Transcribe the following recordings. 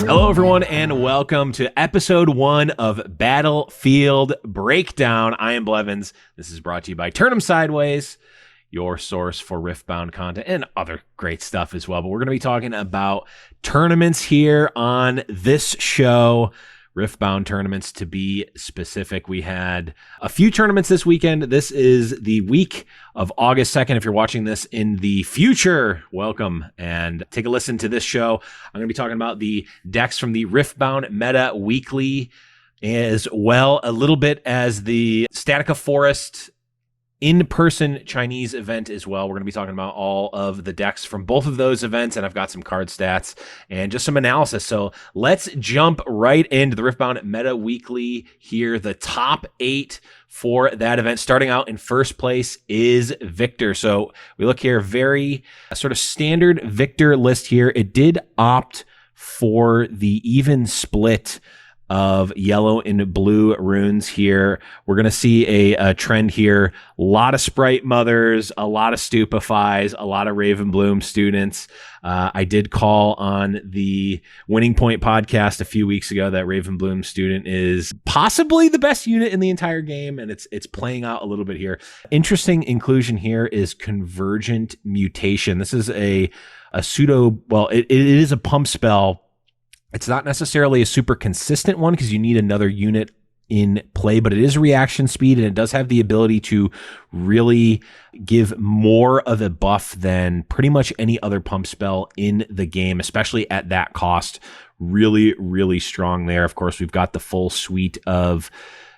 Hello, everyone, and welcome to episode 1 of Battlefield Breakdown. I am Blevins. This is brought to you by Turn 'em Sideways, your source for Riftbound content and other great stuff as well. But we're going to be talking about tournaments here on this show. Riftbound tournaments, to be specific. We had a few tournaments this weekend. This is the week of August 2nd. If you're watching this in the future, welcome and take a listen to this show. I'm going to be talking about the decks from the Riftbound Meta Weekly, as well a little bit as the Statica Forest in-person Chinese event as well. We're going to be talking about all of the decks from both of those events, and I've got some card stats and just some analysis. So let's jump right into the Riftbound Meta Weekly here. The top 8 for that event. Starting out in first place is Viktor. So we look here, very sort of standard Viktor list here. It did opt for the even split of yellow and blue runes here. We're going to see a trend here. A lot of Sprite Mothers, a lot of Stupefies, a lot of Ravenbloom Students. I did call on the Winning Point podcast a few weeks ago that Ravenbloom Student is possibly the best unit in the entire game, and it's playing out a little bit here. Interesting inclusion here is Convergent Mutation. This is a pseudo, well, it is a pump spell. It's not necessarily a super consistent one because you need another unit in play, but it is reaction speed, and it does have the ability to really give more of a buff than pretty much any other pump spell in the game, especially at that cost. Really, really strong there. Of course, we've got the full suite of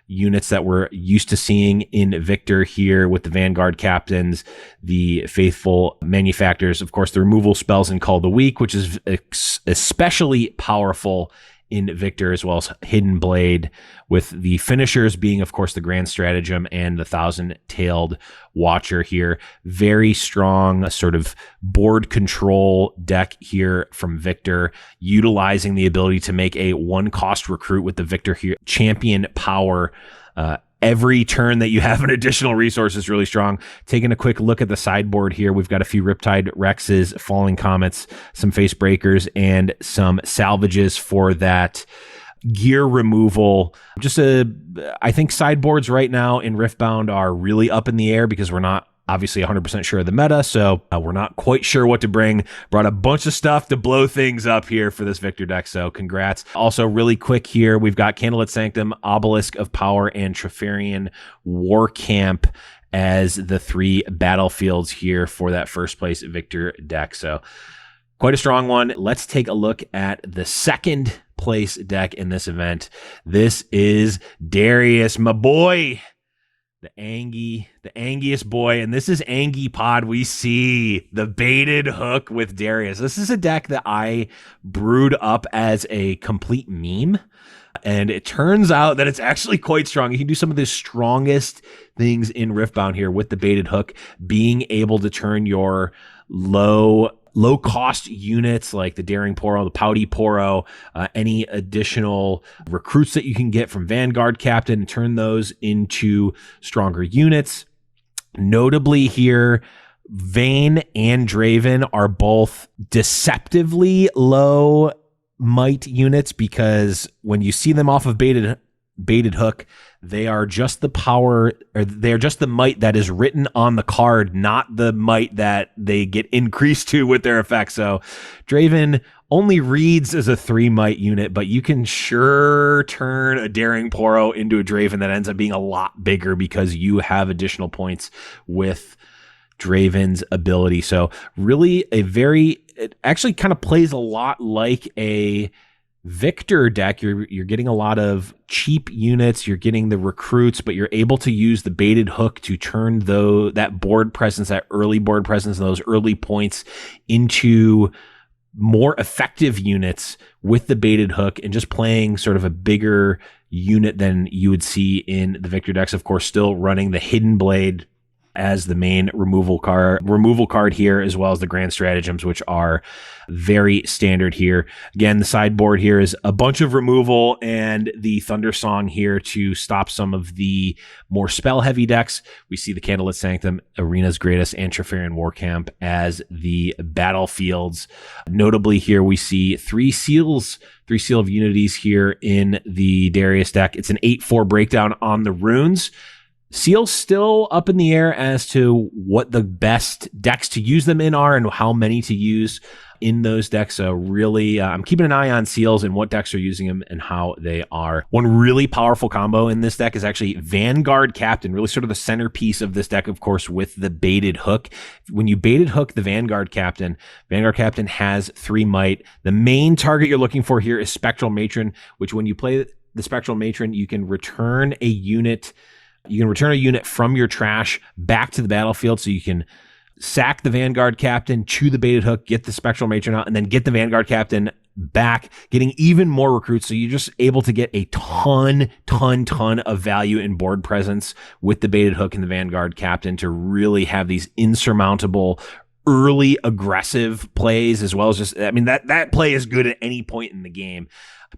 units that we're used to seeing in Viktor here with the Vanguard Captains, the Faithful Manufacturers, of course, the removal spells in Call the Weak, which is especially powerful in Viktor, as well as Hidden Blade, with the finishers being, of course, the Grand Stratagem and the Thousand-Tailed Watcher here. Very strong sort of board control deck here from Viktor, utilizing the ability to make a 1-cost recruit with the Viktor here. Champion power. Every turn that you have an additional resource is really strong. Taking a quick look at the sideboard here, we've got a few Riptide Rexes, Falling Comets, some Face Breakers, and some salvages for that gear removal. I think sideboards right now in Riftbound are really up in the air because we're not obviously 100% sure of the meta, so we're not quite sure what to bring. Brought a bunch of stuff to blow things up here for this Viktor deck, so congrats. Also, really quick here, we've got Candlelit Sanctum, Obelisk of Power, and Treferian War Camp as the 3 battlefields here for that first place Viktor deck. So quite a strong one. Let's take a look at the second place deck in this event. This is Darius, my boy. The Angiest boy, and this is Angie Pod. We see the baited hook with Darius. This is a deck that I brewed up as a complete meme, and it turns out that it's actually quite strong. You can do some of the strongest things in Riftbound here with the baited hook, being able to turn your low cost units like the Daring Poro, the Pouty Poro, any additional recruits that you can get from Vanguard Captain, and turn those into stronger units. Notably here, Vayne and Draven are both deceptively low might units because when you see them off of baited hook, they are just the power, or they're just the might that is written on the card, not the might that they get increased to with their effects. So Draven only reads as a 3 might unit, but you can sure turn a Daring Poro into a Draven that ends up being a lot bigger because you have additional points with Draven's ability. So really it actually kind of plays a lot like a Viktor deck. You're getting a lot of cheap units, you're getting the recruits, but you're able to use the baited hook to turn that board presence, that early board presence, and those early points into more effective units with the baited hook, and just playing sort of a bigger unit than you would see in the Viktor decks. Of course, still running the Hidden Blade as the main removal card here, as well as the grand stratagems, which are very standard here. Again, the sideboard here is a bunch of removal and the Thunder Song here to stop some of the more spell-heavy decks. We see the Candlelit Sanctum, Arena's Greatest, and Trifarian Warcamp as the battlefields. Notably here, we see three Seal of Unities here in the Darius deck. It's an 8-4 breakdown on the runes. Seal's still up in the air as to what the best decks to use them in are and how many to use in those decks. So really, I'm keeping an eye on Seals and what decks are using them and how they are. One really powerful combo in this deck is actually Vanguard Captain, really sort of the centerpiece of this deck, of course, with the baited hook. When you baited hook the Vanguard Captain has 3 might. The main target you're looking for here is Spectral Matron, which when you play the Spectral Matron, you can return a unit. You can return a unit from your trash back to the battlefield, so you can sack the Vanguard Captain, chew the baited hook, get the Spectral Matron out, and then get the Vanguard Captain back, getting even more recruits. So you're just able to get a ton of value in board presence with the baited hook and the Vanguard Captain to really have these insurmountable early aggressive plays, as well as just, I mean, that play is good at any point in the game.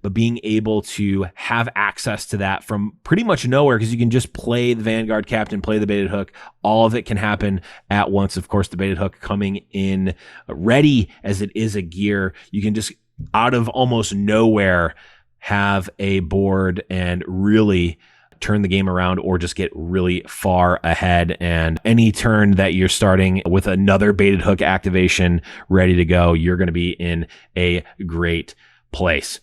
But being able to have access to that from pretty much nowhere, because you can just play the Vanguard Captain, play the baited hook, all of it can happen at once. Of course, the baited hook coming in ready as it is a gear. You can just, out of almost nowhere, have a board and really turn the game around or just get really far ahead. And any turn that you're starting with another baited hook activation ready to go, you're going to be in a great place.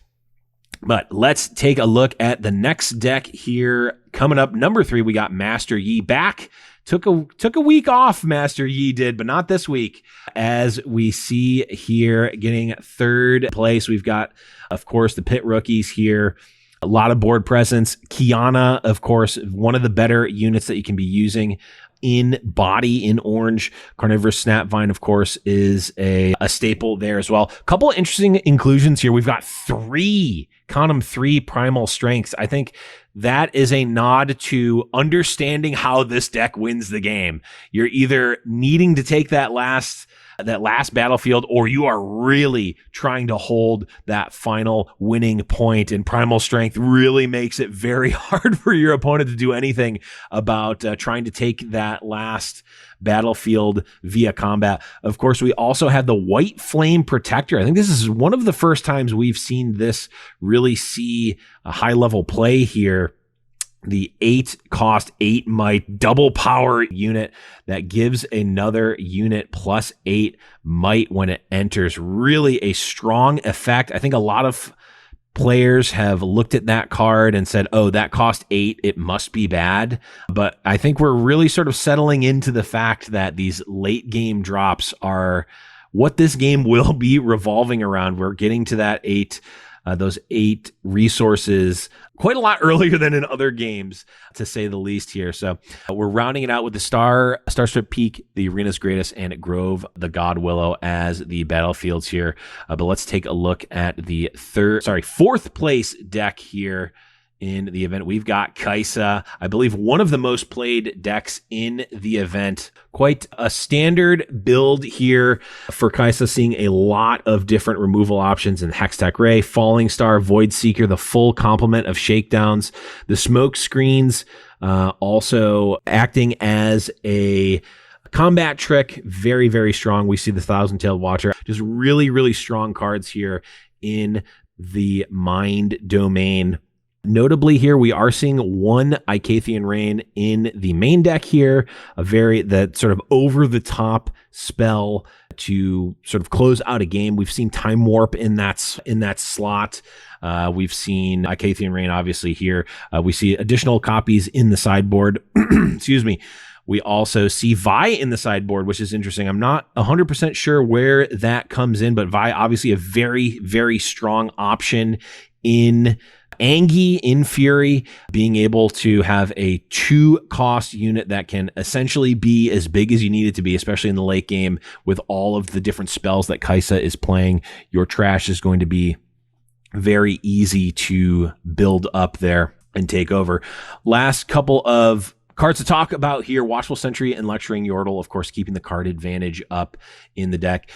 But let's take a look at the next deck here. Coming up, number 3, we got Master Yi back. Took a week off, Master Yi did, but not this week. As we see here, getting 3rd place, we've got, of course, the Pit Rookies here. A lot of board presence. Kiana, of course, one of the better units that you can be using in body in orange. Carnivorous Snapvine, of course, is a staple there as well. A couple of interesting inclusions here. We've got 3 primal strengths. I think that is a nod to understanding how this deck wins the game. You're either needing to take that last battlefield, or you are really trying to hold that final winning point, and primal strength really makes it very hard for your opponent to do anything about trying to take that last battlefield via combat. Of course, we also have the White Flame Protector. I think this is one of the first times we've seen this really see a high level play here. The 8 cost 8 might double power unit that gives another unit plus 8 might when it enters. Really a strong effect. I think a lot of players have looked at that card and said, oh, that cost 8, it must be bad. But I think we're really sort of settling into the fact that these late game drops are what this game will be revolving around. We're getting to that 8, those 8 resources quite a lot earlier than in other games, to say the least here. So we're rounding it out with the Starstrip Peak, the Arena's Greatest, and Grove, the God Willow as the battlefields here. But let's take a look at the 4th place deck here in the event. We've got Kaisa, I believe one of the most played decks in the event. Quite a standard build here for Kaisa, seeing a lot of different removal options in Hextech Ray, Falling Star, Void Seeker, the full complement of shakedowns, the smoke screens, also acting as a combat trick. Very, very strong. We see the Thousand-Tailed Watcher. Just really, really strong cards here in the Mind Domain. Notably here, we are seeing 1 Icathian Rain in the main deck here, that sort of over-the-top spell to sort of close out a game. We've seen Time Warp in that slot. We've seen Icathian Rain, obviously, here. We see additional copies in the sideboard. Excuse me. We also see Vi in the sideboard, which is interesting. I'm not 100% sure where that comes in, but Vi, obviously a very, very strong option in Angie, in Fury, being able to have a 2-cost unit that can essentially be as big as you need it to be, especially in the late game with all of the different spells that Kaisa is playing. Your trash is going to be very easy to build up there and take over. Last couple of Cards to talk about here: Watchful Sentry and Lecturing Yordle, of course, keeping the card advantage up in the deck.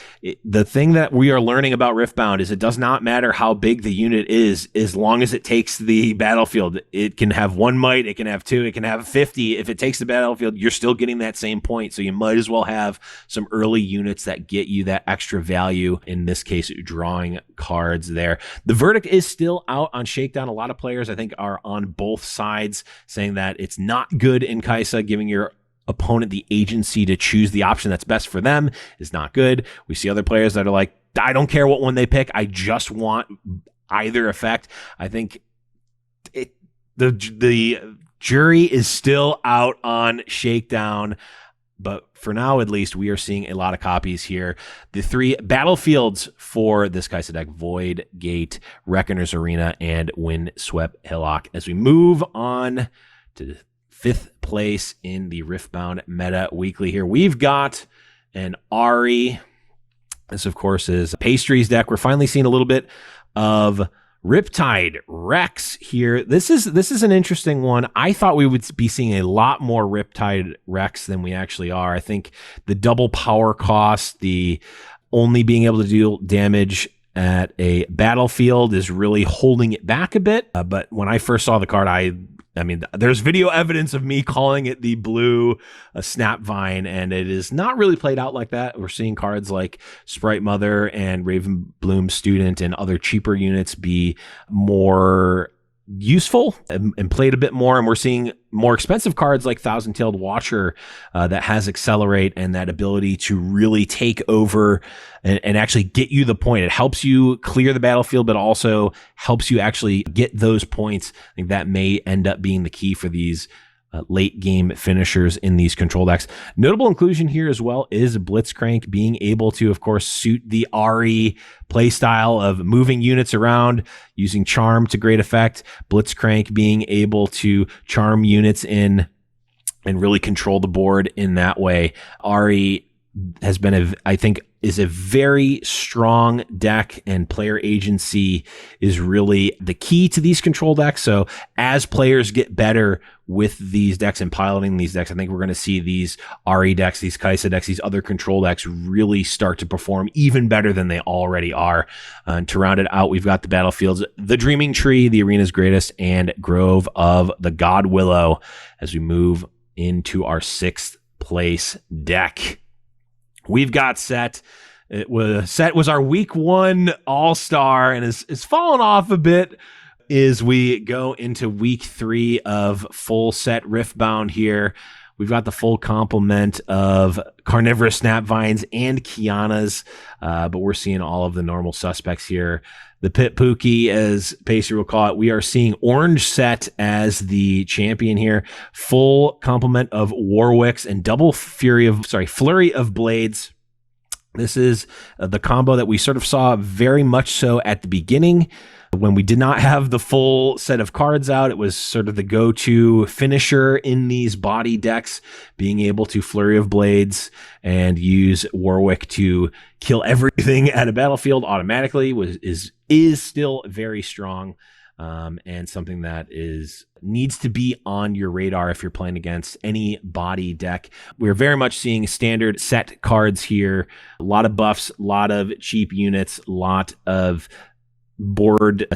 The thing that we are learning about Riftbound is it does not matter how big the unit is, as long as it takes the battlefield. It can have 1 might, it can have 2, it can have 50. If it takes the battlefield, you're still getting that same point. So you might as well have some early units that get you that extra value, in this case, drawing cards there. The verdict is still out on Shakedown. A lot of players, I think, are on both sides, saying that it's not good in Kai'Sa. Giving your opponent the agency to choose the option that's best for them is not good. We see other players that are like, I don't care what one they pick, I just want either effect. I think the jury is still out on Shakedown, but for now, at least, we are seeing a lot of copies here. The 3 battlefields for this Kai'Sa deck: Void Gate, Reckoner's Arena, and Windswept Hillock. As we move on to 5th place in the Riftbound meta weekly here, we've got an Ari. This, of course, is Pastry's deck. We're finally seeing a little bit of Riptide Rex here. This is an interesting one. I thought we would be seeing a lot more Riptide Rex than we actually are. I think the double power cost, the only being able to deal damage at a battlefield, is really holding it back a bit. But when I first saw the card, I mean, there's video evidence of me calling it the blue Snapvine, and it is not really played out like that. We're seeing cards like Sprite Mother and Ravenbloom Student and other cheaper units be more useful and played a bit more, and we're seeing more expensive cards like Thousand-Tailed Watcher that has Accelerate and that ability to really take over and actually get you the point. It helps you clear the battlefield, but also helps you actually get those points. I think that may end up being the key for these late game finishers in these control decks. Notable inclusion here as well is Blitzcrank being able to, of course, suit the Ari playstyle of moving units around, using charm to great effect. Blitzcrank being able to charm units in and really control the board in that way. Ari has been, I think, is a very strong deck, and player agency is really the key to these control decks. So as players get better with these decks and piloting these decks, I think we're going to see these Ari decks, these Kai'Sa decks, these other control decks really start to perform even better than they already are. And to round it out, we've got the battlefields: the Dreaming Tree, the Arena's Greatest, and Grove of the God Willow, as we move into our 6th place deck. We've got Set. Set was our week 1 all-star and is fallen off a bit as we go into week 3 of full Set Riftbound here. We've got the full complement of Carnivorous Snapvines and Kianas, but we're seeing all of the normal suspects here. The Pit Pookie, as Pacer will call it. We are seeing Orange Set as the champion here. Full complement of Warwicks and double Flurry of Blades. This is the combo that we sort of saw very much so at the beginning when we did not have the full set of cards out. It was sort of the go-to finisher in these body decks, being able to Flurry of Blades and use Warwick to kill everything at a battlefield automatically is still very strong, and something that needs to be on your radar if you're playing against any body deck. We're very much seeing standard Set cards here. A lot of buffs, a lot of cheap units, a lot of board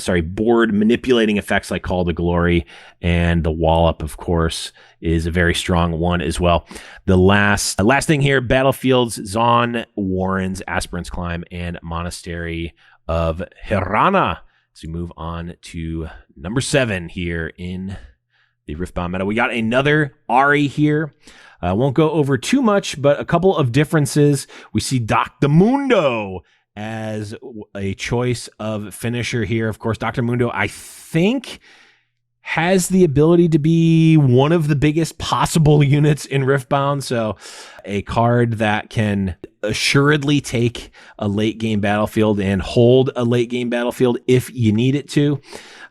manipulating effects like Call to Glory, and the Wallop, of course, is a very strong one as well. The last thing here: battlefields, Zon, Warrens, Aspirant's Climb, and Monastery of Hirana. So we move on to number 7 here in the Riftbound meta. We got another Ari here. I won't go over too much, but a couple of differences. We see Dr. Mundo as a choice of finisher here. Of course, Dr. Mundo, I think, has the ability to be one of the biggest possible units in Riftbound. So a card that can assuredly take a late game battlefield and hold a late game battlefield if you need it to.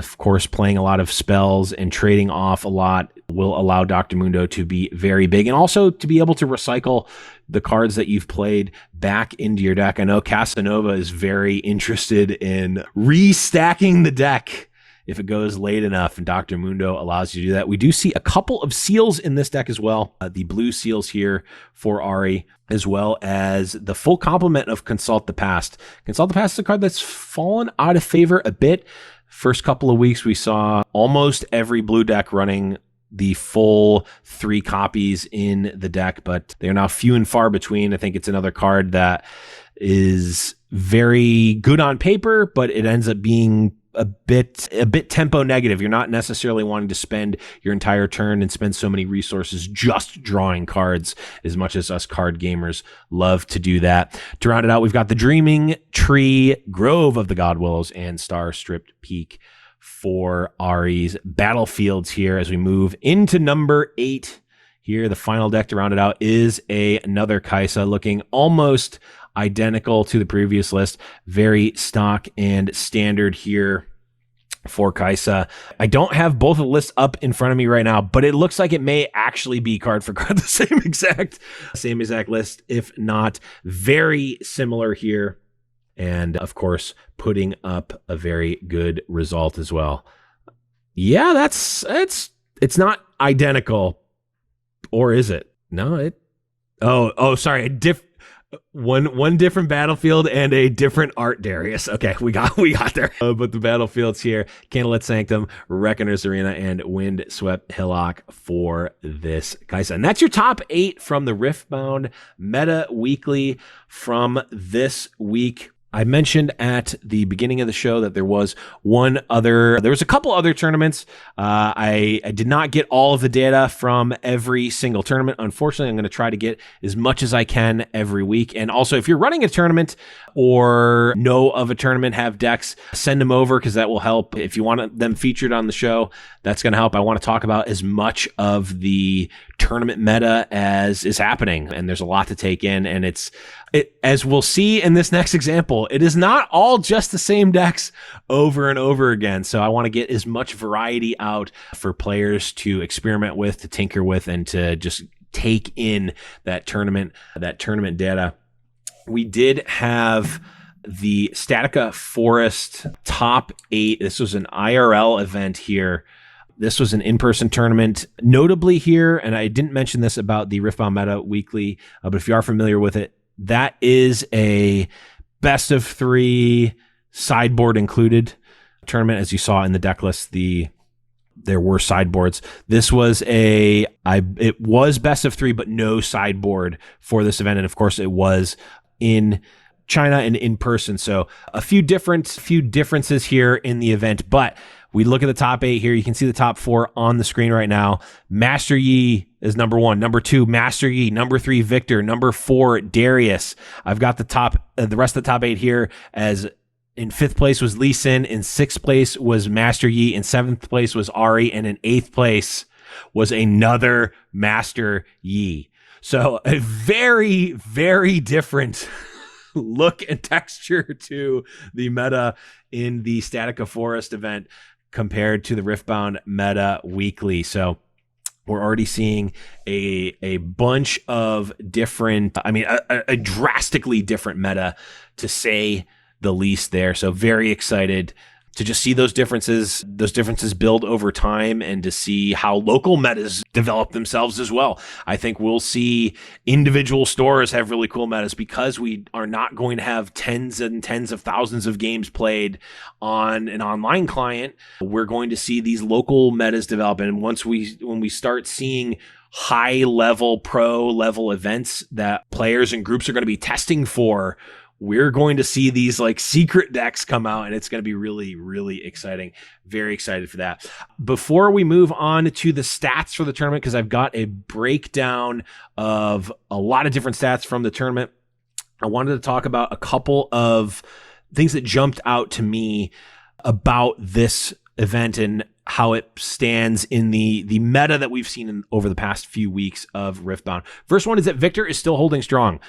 Of course, playing a lot of spells and trading off a lot will allow Dr. Mundo to be very big, and also to be able to recycle the cards that you've played back into your deck. I know Casanova is very interested in restacking the deck if it goes late enough, and Dr. Mundo allows you to do that. We do see a couple of seals in this deck as well. The blue seals here for Ari, as well as the full complement of Consult the Past. Consult the Past is a card that's fallen out of favor a bit. First couple of weeks, we saw almost every blue deck running the full 3 copies in the deck, but they're now few and far between. I think it's another card that is very good on paper, but it ends up being a bit tempo negative. You're not necessarily wanting to spend your entire turn and spend so many resources just drawing cards, as much as us card gamers love to do that. To round it out, we've got the Dreaming Tree, Grove of the Godwillows, and Star Stripped Peak for Ari's battlefields here as we move into number 8. Here, the final deck to round it out is another Kaisa, looking almost identical to the previous list. Very stock and standard here for Kaisa. I don't have both of the lists up in front of me right now, but it looks like it may actually be card for card the same exact list, if not very similar here. And of course, putting up a very good result as well. Yeah, it's not identical, or is it? No, sorry, one different battlefield and a different art, Darius. Okay, we got there. But the battlefields here: Candlelit Sanctum, Reckoner's Arena, and Windswept Hillock for this Kaisa. And that's your top 8 from the Riftbound Meta Weekly from this week. I mentioned at the beginning of the show that there was a couple other tournaments. I did not get all of the data from every single tournament. Unfortunately, I'm going to try to get as much as I can every week. And also, if you're running a tournament or know of a tournament, have decks, send them over, because that will help. If you want them featured on the show, that's going to help. I want to talk about as much of the tournament meta as is happening, and there's a lot to take in. And as we'll see in this next example, it is not all just the same decks over and over again. So I want to get as much variety out for players to experiment with, to tinker with, and to just take in that tournament data. We did have the Statica Forest top 8. This was an IRL event here. This was an in-person tournament. Notably here, and I didn't mention this about the Riftbound Meta Weekly, but if you are familiar with it, that is a best of 3 sideboard included tournament. As you saw in the deck list, there were sideboards. This was it was best of 3, but no sideboard for this event. And of course, it was in China and in person. So a few differences here in the event, but we look at the top 8 here. You can see the top 4 on the screen right now. Master Yi is number 1. Number 2, Master Yi. Number 3, Viktor. Number 4, Darius. I've got the rest of the top 8 here as in 5th place was Lee Sin. In 6th place was Master Yi. In 7th place was Ari. And in 8th place was another Master Yi. So a very, very different look and texture to the meta in the Statica Forest event compared to the Riftbound Meta Weekly. So we're already seeing a bunch of different, a drastically different meta, to say the least there. So very excited to just see those differences build over time, and to see how local metas develop themselves as well. I think we'll see individual stores have really cool metas, because we are not going to have tens and tens of thousands of games played on an online client. We're going to see these local metas develop. And when we start seeing high level, pro level events that players and groups are going to be testing for, we're going to see these like secret decks come out, and it's going to be really, really exciting. Very excited for that. Before we move on to the stats for the tournament, because I've got a breakdown of a lot of different stats from the tournament, I wanted to talk about a couple of things that jumped out to me about this event and how it stands in the meta that we've seen over the past few weeks of Riftbound. First one is that Viktor is still holding strong.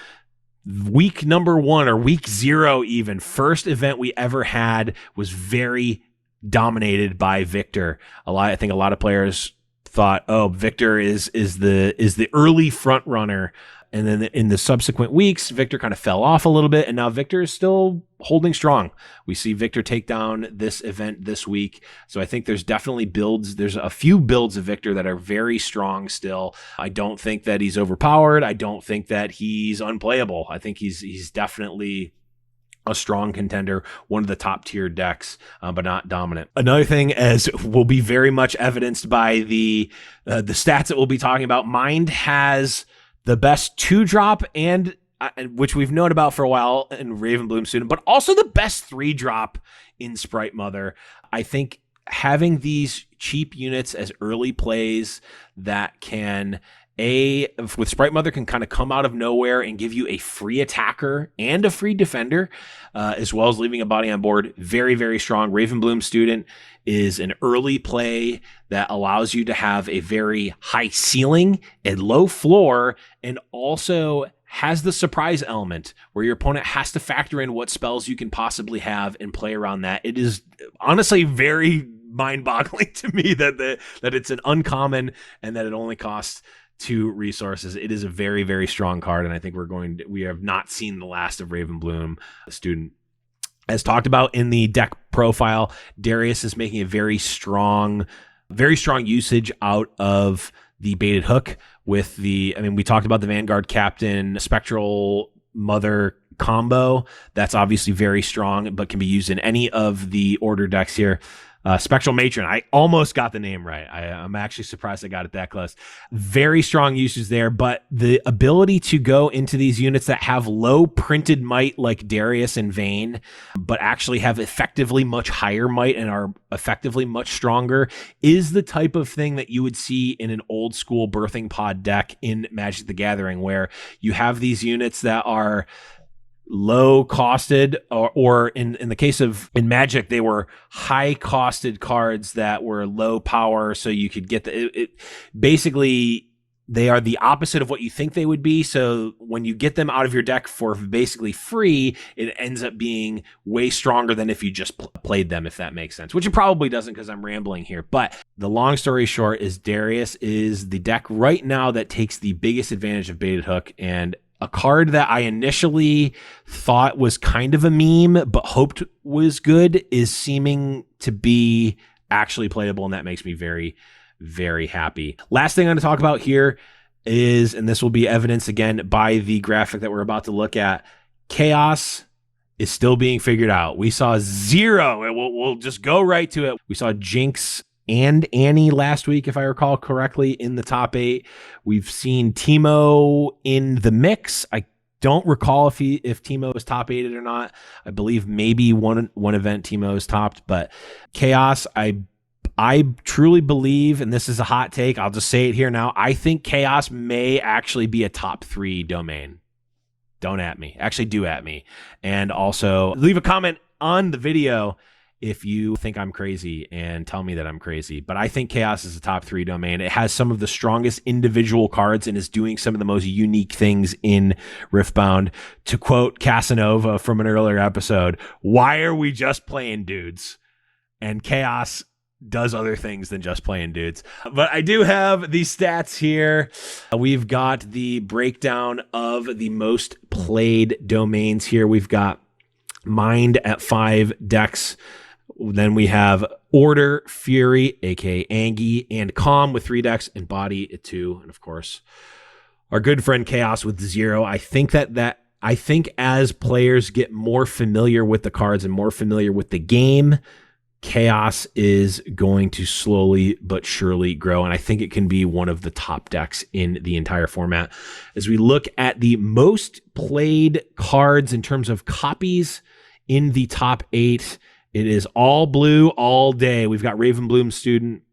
Week number 1, or week 0 even, first event we ever had, was very dominated by Viktor. I think a lot of players thought, oh, Viktor is the early front runner And then in the subsequent weeks, Viktor kind of fell off a little bit, and now Viktor is still holding strong. We see Viktor take down this event this week. So I think there's definitely builds. There's a few builds of Viktor that are very strong still. I don't think that he's overpowered. I don't think that he's unplayable. I think he's definitely a strong contender, one of the top tier decks, but not dominant. Another thing, as will be very much evidenced by the stats that we'll be talking about, Mind has the best 2-drop and which we've known about for a while in Ravenbloom Student, but also the best 3-drop in Sprite Mother. I think having these cheap units as early plays that can with Sprite Mother can kind of come out of nowhere and give you a free attacker and a free defender, as well as leaving a body on board. Very, very strong. Ravenbloom Student is an early play that allows you to have a very high ceiling and low floor, and also has the surprise element where your opponent has to factor in what spells you can possibly have and play around that. It is honestly very mind-boggling to me that it's an uncommon and that it only costs 2 resources. It is a very, very strong card, and I think we have not seen the last of Ravenbloom Student. As talked about in the deck profile, Darius is making a very strong usage out of the baited hook with we talked about the Vanguard Captain Spectral Mother combo. That's obviously very strong, but can be used in any of the order decks here. Spectral Matron, I almost got the name right. I'm actually surprised I got it that close. Very strong uses there, but the ability to go into these units that have low printed might like Darius and Vayne, but actually have effectively much higher might and are effectively much stronger, is the type of thing that you would see in an old school birthing pod deck in Magic the Gathering, where you have these units that are low costed, or in the case of in Magic, they were high costed cards that were low power, so you could get basically they are the opposite of what you think they would be. So when you get them out of your deck for basically free, it ends up being way stronger than if you just played them, if that makes sense, which it probably doesn't because I'm rambling here. But the long story short is Darius is the deck right now that takes the biggest advantage of baited hook, and a card that I initially thought was kind of a meme, but hoped was good, is seeming to be actually playable, and that makes me very, very happy. Last thing I'm going to talk about here is, and this will be evidenced again by the graphic that we're about to look at, Chaos is still being figured out. We saw 0, and we'll just go right to it. We saw Jinx and Annie last week, if I recall correctly, in the top 8. We've seen Teemo in the mix. I don't recall if Teemo is top 8'd or not. I believe maybe one event Teemo is topped, but Chaos, I truly believe, and this is a hot take, I'll just say it here now, I think Chaos may actually be a top 3 domain. Don't at me. Actually, do at me. And also leave a comment on the video if you think I'm crazy and tell me that I'm crazy. But I think Chaos is a top 3 domain. It has some of the strongest individual cards and is doing some of the most unique things in Riftbound. To quote Casanova from an earlier episode, why are we just playing dudes? And Chaos does other things than just playing dudes. But I do have these stats here. We've got the breakdown of the most played domains here. We've got Mind at 5 decks. Then we have Order, Fury, aka Angie, and Calm with 3 decks, and Body at 2, and of course our good friend Chaos with 0. I think I think as players get more familiar with the cards and more familiar with the game, Chaos is going to slowly but surely grow, and I think it can be one of the top decks in the entire format. As we look at the most played cards in terms of copies in the top 8, it is all blue all day. We've got Ravenbloom Student,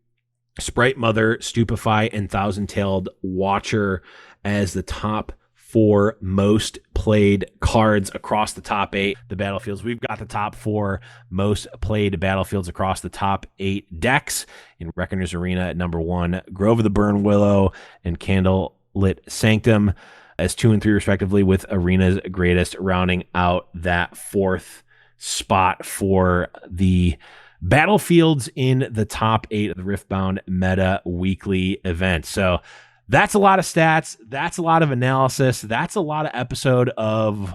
Sprite Mother, Stupefy, and Thousand-Tailed Watcher as the top 4 most played cards across the top 8. The battlefields, we've got the top 4 most played battlefields across the top 8 decks. In Reckoner's Arena at number 1, Grove of the Burn Willow and Candlelit Sanctum as 2 and 3 respectively, with Arena's Greatest rounding out that 4th spot for the battlefields in the top 8 of the Riftbound Meta Weekly event. So That's a lot of stats. That's a lot of analysis. That's a lot of episode of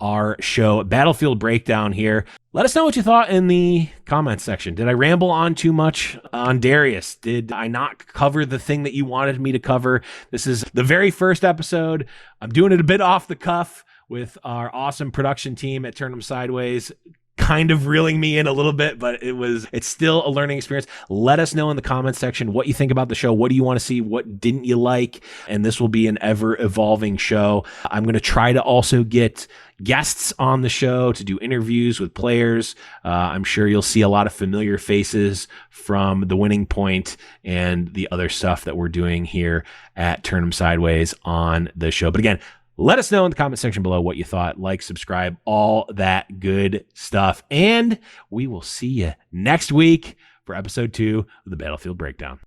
our show, Battlefield Breakdown here. Let us know what you thought in the comments section. Did I ramble on too much on Darius? Did I not cover the thing that you wanted me to cover? This is the very first episode. I'm doing it a bit off the cuff with our awesome production team at Turn 'em Sideways, kind of reeling me in a little bit, but it's still a learning experience. Let us know in the comments section what you think about the show. What do you want to see? What didn't you like? And this will be an ever evolving show. I'm going to try to also get guests on the show to do interviews with players. I'm sure you'll see a lot of familiar faces from the Winning Point and the other stuff that we're doing here at Turn 'em Sideways on the show. But again, let us know in the comment section below what you thought. Like, subscribe, all that good stuff. And we will see you next week for episode 2 of the Battlefield Breakdown.